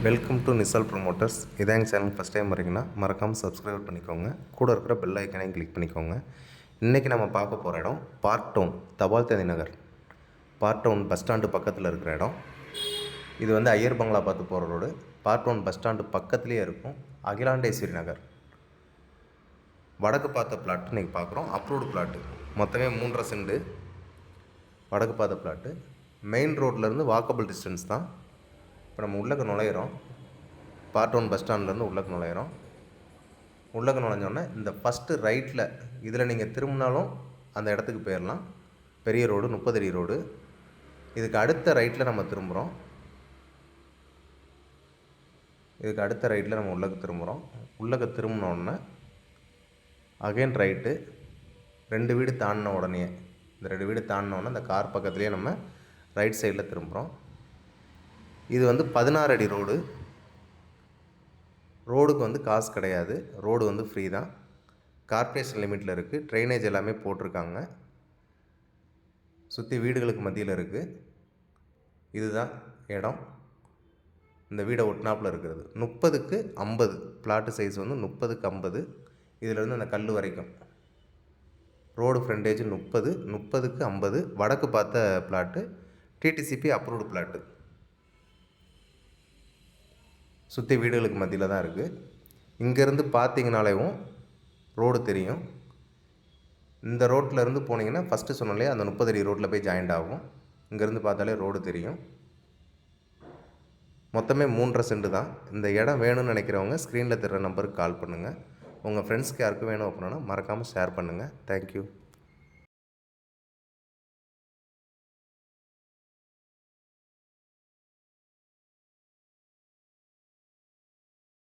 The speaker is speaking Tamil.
Welcome to Nisal promoters. இதாங்க சேனல் ஃபஸ்ட் டைம் வரீங்கன்னா மறக்காமல் சப்ஸ்கிரைப் பண்ணிக்கோங்க. கூட இருக்கிற பெல் ஐக்கனையும் கிளிக் பண்ணிக்கோங்க. இன்றைக்கி நம்ம பார்க்க போகிற இடம் பார்க் டவுன், தபால் தந்தி நகர். பார்க் டவுன் பஸ் ஸ்டாண்டு பக்கத்தில் இருக்கிற இடம் இது. ஐயர் பங்களா பார்த்து போகிற road. Park town bus stand பக்கத்துலேயே இருக்கும். அகிலாண்டேஸ்வரி நகர் வடக்கு பார்த்த பிளாட் இன்றைக்கி பார்க்குறோம். அப்ரூவ்டு பிளாட்டு மொத்தமே 3.5 சென்ட் வடக்கு பார்த்த பிளாட்டு. மெயின் ரோட்லேருந்து வாக்கபிள் டிஸ்டன்ஸ் தான். இப்போ நம்ம உள்ளக்க நுழையிறோம். பார்ட் 1 பஸ் ஸ்டாண்ட்லேருந்து உள்ளக்க நுழையிறோம். உள்ளக்க நுழைஞ்சோடனே இந்த ஃபஸ்ட்டு ரைட்டில் இதில் நீங்கள் திரும்பினாலும் அந்த இடத்துக்கு போயிடலாம். பெரிய ரோடு, 30 அடி ரோடு. இதுக்கு அடுத்த ரைட்டில் நம்ம திரும்புகிறோம். இதுக்கு அடுத்த ரைட்டில் நம்ம உள்ளக்க திரும்புகிறோம். உள்ளக்க திரும்பினோடனே அகைன் ரைட்டு. 2 வீடு தாண்டின உடனே, இந்த 2 வீடு தாண்டினோடனே இந்த கார் பக்கத்துலேயே நம்ம ரைட் சைடில் திரும்புகிறோம். இது 16 அடி ரோடு. ரோடுக்கு காசு கிடையாது. ரோடு ஃப்ரீ தான். கார்ப்பரேஷன் லிமிட்டில் இருக்குது. ட்ரைனேஜ் எல்லாமே போட்டிருக்காங்க. சுற்றி வீடுகளுக்கு மத்தியில் இருக்குது. இதுதான் இடம். இந்த வீடை ஒட்டினாப்பில் இருக்கிறது 30க்கு 50 பிளாட்டு சைஸ் 30க்கு 50. இதிலேருந்து அந்த கல் வரைக்கும் ரோடு ஃப்ரண்டேஜ் 30க்கு 50. வடக்கு பார்த்த பிளாட்டு டிடிசிபி அப்ரூவ்டு பிளாட்டு. சுற்றி வீடுகளுக்கு மத்தியில் தான் இருக்குது. இங்கேருந்து பார்த்தீங்கனாலேவும் ரோடு தெரியும். இந்த ரோட்டில் இருந்து போனீங்கன்னா ஃபஸ்ட்டு சொன்னாலே அந்த 30 அடி ரோட்டில் போய் ஜாயிண்ட் ஆகும். இங்கேருந்து பார்த்தாலே ரோடு தெரியும். மொத்தமே 3.5 சென்ட் தான். இந்த இடம் வேணும்னு நினைக்கிறவங்க ஸ்க்ரீனில் தெரிகிற நம்பருக்கு கால் பண்ணுங்கள். உங்கள் ஃப்ரெண்ட்ஸ்க்கு யாருக்கும் வேணும் அப்படின்னா மறக்காமல் ஷேர் பண்ணுங்கள். தேங்க்யூ.